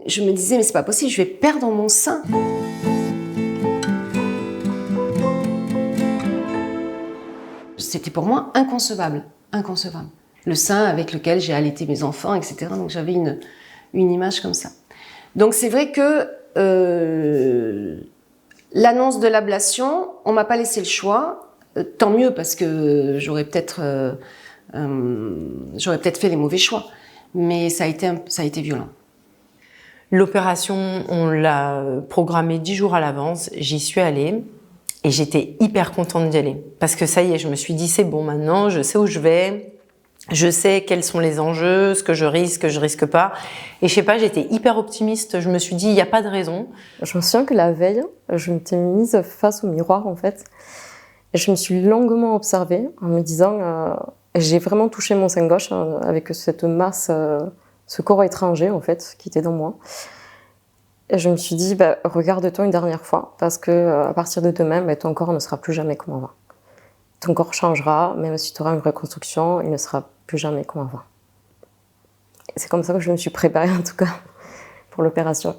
Je me disais, mais c'est pas possible, je vais perdre mon sein. C'était pour moi inconcevable, inconcevable. Le sein avec lequel j'ai allaité mes enfants, etc. Donc j'avais une image comme ça. Donc c'est vrai que l'annonce de l'ablation, on m'a pas laissé le choix. Tant mieux parce que j'aurais peut-être fait les mauvais choix. Mais ça a été violent. L'opération, on l'a programmée 10 jours à l'avance. J'y suis allée et j'étais hyper contente d'y aller. Parce que ça y est, je me suis dit, c'est bon, maintenant, je sais où je vais. Je sais quels sont les enjeux, ce que je risque pas. Et je sais pas, j'étais hyper optimiste. Je me suis dit, il n'y a pas de raison. Je me souviens que la veille, je m'étais mise face au miroir, en fait. Et je me suis longuement observée en me disant, j'ai vraiment touché mon sein gauche avec cette masse, ce corps étranger, en fait, qui était dans moi. Et je me suis dit, regarde-toi une dernière fois, parce que à partir de demain, ton corps ne sera plus jamais comme avant. Ton corps changera, même si tu auras une reconstruction, il ne sera plus jamais comme avant. Et c'est comme ça que je me suis préparée, en tout cas, pour l'opération.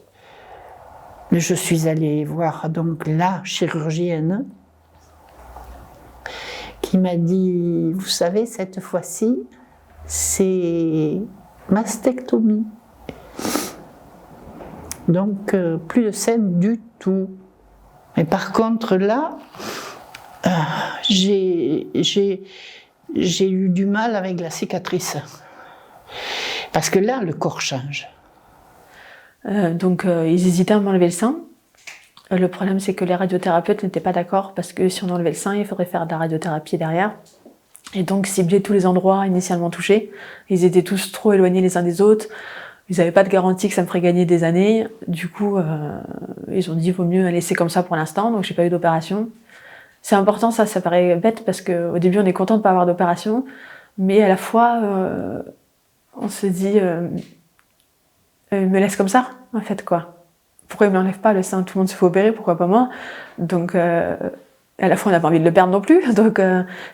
Je suis allée voir donc la chirurgienne qui m'a dit, vous savez, cette fois-ci, c'est mastectomie. Donc, plus de scène du tout. Mais par contre, là, j'ai eu du mal avec la cicatrice. Parce que là, le corps change. Donc, ils hésitaient à m'enlever le sein. Le problème, c'est que les radiothérapeutes n'étaient pas d'accord parce que si on enlevait le sein, il faudrait faire de la radiothérapie derrière. Et donc, cibler tous les endroits initialement touchés. Ils étaient tous trop éloignés les uns des autres. Ils n'avaient pas de garantie que ça me ferait gagner des années. Du coup, ils ont dit, vaut mieux laisser comme ça pour l'instant. Donc, j'ai pas eu d'opération. C'est important, ça paraît bête parce qu'au début, on est content de pas avoir d'opération. Mais à la fois, on se dit, il me laisse comme ça, en fait, quoi. Pourquoi il me l'enlève pas le sein? Tout le monde se fait opérer, pourquoi pas moi? Donc, à la fois, on n'a pas envie de le perdre non plus. Donc,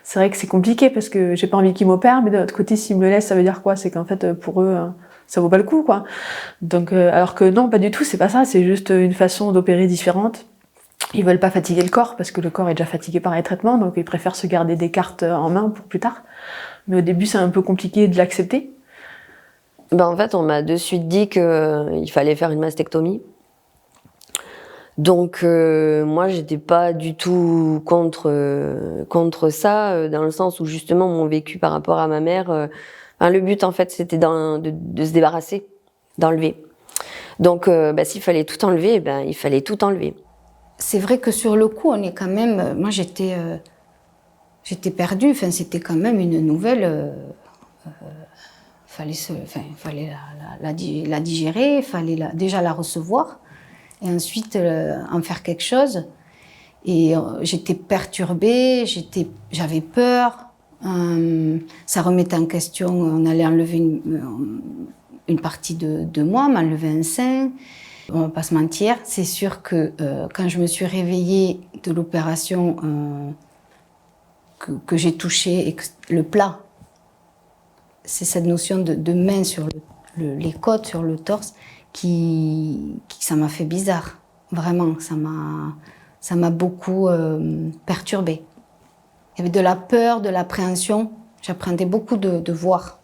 c'est vrai que c'est compliqué parce que j'ai pas envie qu'il m'opère. Mais de l'autre côté, s'il me le laisse, ça veut dire quoi? C'est qu'en fait, pour eux, ça vaut pas le coup, quoi. Donc, alors que non, pas du tout, c'est pas ça. C'est juste une façon d'opérer différente. Ils veulent pas fatiguer le corps parce que le corps est déjà fatigué par les traitements. Donc, ils préfèrent se garder des cartes en main pour plus tard. Mais au début, c'est un peu compliqué de l'accepter. En fait, on m'a de suite dit qu'il fallait faire une mastectomie. Donc moi, j'étais pas du tout contre ça, dans le sens où justement mon vécu par rapport à ma mère, le but en fait c'était de se débarrasser, d'enlever. Donc s'il fallait tout enlever, il fallait tout enlever. C'est vrai que sur le coup, on est quand même, moi j'étais perdue. Enfin, c'était quand même une nouvelle. Fallait la digérer, fallait déjà la recevoir. Et ensuite en faire quelque chose. Et j'étais perturbée, j'avais peur. Ça remettait en question, on allait enlever une partie de moi, m'enlever un sein. On va pas se mentir, c'est sûr que quand je me suis réveillée de l'opération, que j'ai touché et que le plat, c'est cette notion de main sur les côtes, sur le torse, qui ça m'a fait bizarre. Vraiment, ça m'a beaucoup perturbée. Il y avait de la peur, de l'appréhension. J'appréhendais beaucoup de voir.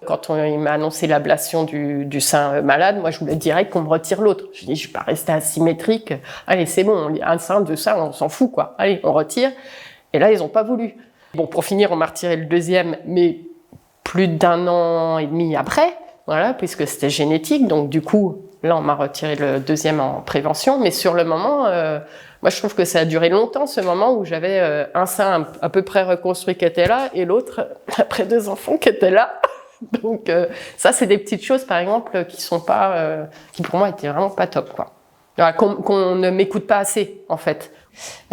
Quand il m'a annoncé l'ablation du sein malade, moi je voulais direct qu'on me retire l'autre. Je dis, je vais pas rester asymétrique. Allez, c'est bon, un sein, deux seins, on s'en fout, quoi. Allez, on retire. Et là, ils ont pas voulu. Bon, pour finir, on m'a retiré le deuxième, mais plus d'1 an et demi après, voilà, puisque c'était génétique. Donc du coup, là, on m'a retiré le deuxième en prévention. Mais sur le moment, moi, je trouve que ça a duré longtemps, ce moment où j'avais un sein à peu près reconstruit qui était là, et l'autre, après 2 enfants, qui était là. Donc ça, c'est des petites choses, par exemple, qui sont pas, qui pour moi étaient vraiment pas top, quoi. Voilà, qu'on ne m'écoute pas assez, en fait.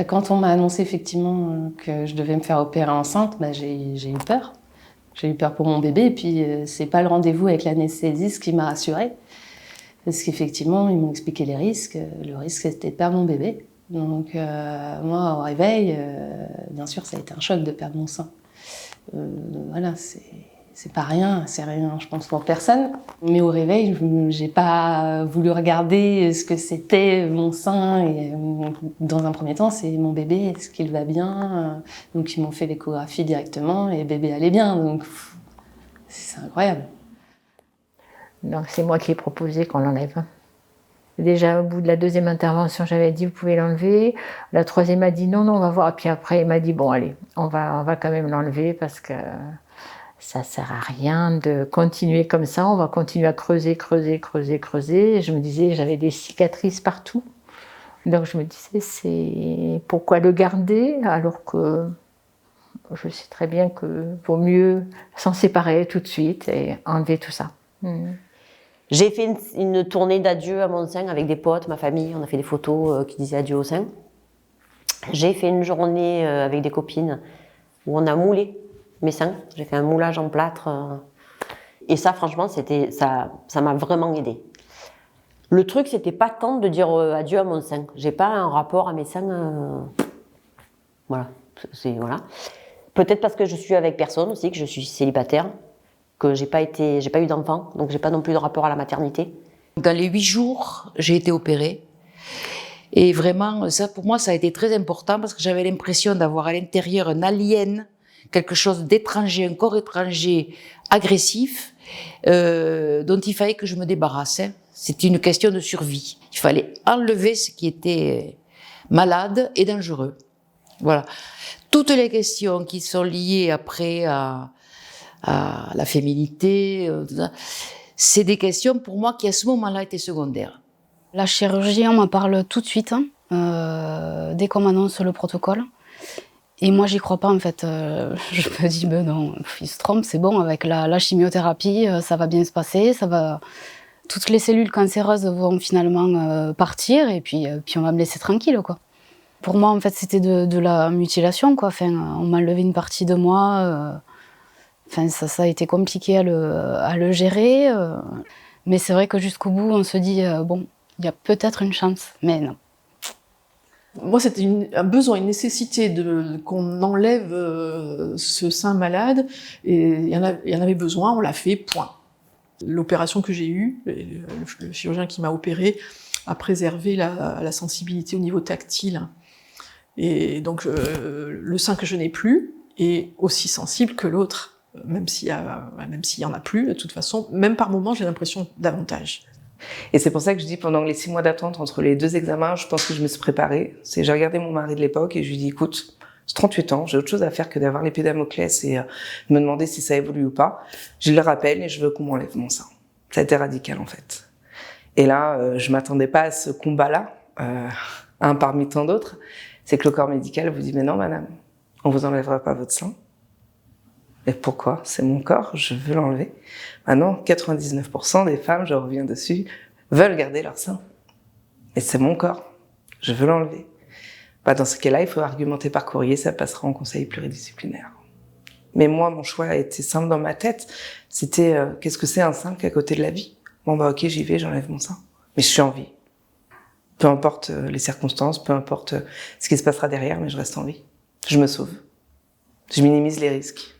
Quand on m'a annoncé effectivement que je devais me faire opérer enceinte, j'ai eu peur. J'ai eu peur pour mon bébé, et puis c'est pas le rendez-vous avec l'anesthésiste qui m'a rassurée. Parce qu'effectivement, ils m'ont expliqué les risques. Le risque, c'était de perdre mon bébé. Donc moi, au réveil, bien sûr, ça a été un choc de perdre mon sein. Voilà, c'est pas rien, c'est rien, je pense, pour personne. Mais au réveil, j'ai pas voulu regarder ce que c'était mon sein. Et dans un premier temps, c'est mon bébé, est-ce qu'il va bien? Donc ils m'ont fait l'échographie directement et bébé allait bien. Donc c'est incroyable. Donc c'est moi qui ai proposé qu'on l'enlève. Déjà au bout de la deuxième intervention, j'avais dit vous pouvez l'enlever. La troisième a dit non, on va voir. Et puis après, il m'a dit bon allez, on va quand même l'enlever parce que ça sert à rien de continuer comme ça. On va continuer à creuser. Et je me disais, j'avais des cicatrices partout. Donc je me disais, c'est pourquoi le garder alors que je sais très bien que vaut mieux s'en séparer tout de suite et enlever tout ça. J'ai fait une tournée d'adieu à mon sein avec des potes, ma famille. On a fait des photos qui disaient adieu au sein. J'ai fait une journée avec des copines où on a moulé mes seins. J'ai fait un moulage en plâtre. Et ça, franchement, ça m'a vraiment aidée. Le truc, c'était pas tant de dire adieu à mon sein. J'ai pas un rapport à mes seins. Voilà. Voilà. Peut-être parce que je suis avec personne aussi, que je suis célibataire, que j'ai pas eu d'enfant, donc j'ai pas non plus de rapport à la maternité. Dans les 8 jours, j'ai été opérée. Et vraiment, ça, pour moi, ça a été très important parce que j'avais l'impression d'avoir à l'intérieur un alien, quelque chose d'étranger, un corps étranger agressif, dont il fallait que je me débarrasse. C'était une question de survie. Il fallait enlever ce qui était malade et dangereux. Voilà. Toutes les questions qui sont liées après à la féminité, c'est des questions pour moi qui à ce moment-là étaient secondaires. La chirurgie, on m'en parle tout de suite, dès qu'on m'annonce le protocole. Et moi, j'y crois pas, en fait. Je me dis, ben non, il se trompe, c'est bon, avec la chimiothérapie, ça va bien se passer, toutes les cellules cancéreuses vont finalement partir, et puis on va me laisser tranquille, quoi. Pour moi, en fait, c'était de la mutilation, quoi. Enfin, on m'a enlevé une partie de moi. Enfin, ça a été compliqué à le gérer. Mais c'est vrai que jusqu'au bout, on se dit, bon, il y a peut-être une chance, mais non. Moi, c'était un besoin, une nécessité qu'on enlève ce sein malade, et il y en avait besoin, on l'a fait, point. L'opération que j'ai eue, le chirurgien qui m'a opérée, a préservé la sensibilité au niveau tactile. Et donc, le sein que je n'ai plus est aussi sensible que l'autre, même s'il y en a plus, de toute façon, même par moment, j'ai l'impression davantage. Et c'est pour ça que je dis, pendant les 6 mois d'attente entre les 2 examens, je pense que je me suis préparée. J'ai regardé mon mari de l'époque et je lui ai dit, écoute, j'ai 38 ans, j'ai autre chose à faire que d'avoir l'épée Damoclès et me demander si ça évolue ou pas. Je le rappelle et je veux qu'on m'enlève mon sein. Ça a été radical, en fait. Et là, je m'attendais pas à ce combat-là, un parmi tant d'autres. C'est que le corps médical vous dit, mais non, madame, on vous enlèvera pas votre sein. Et pourquoi? C'est mon corps, je veux l'enlever. Maintenant, 99% des femmes, je reviens dessus, veulent garder leur sein. Et c'est mon corps, je veux l'enlever. Dans ce cas-là, il faut argumenter par courrier, ça passera en conseil pluridisciplinaire. Mais moi, mon choix a été simple dans ma tête. C'était, qu'est-ce que c'est un sein qu'à côté de la vie? Bon ok, j'y vais, j'enlève mon sein. Mais je suis en vie. Peu importe les circonstances, peu importe ce qui se passera derrière, mais je reste en vie. Je me sauve. Je minimise les risques.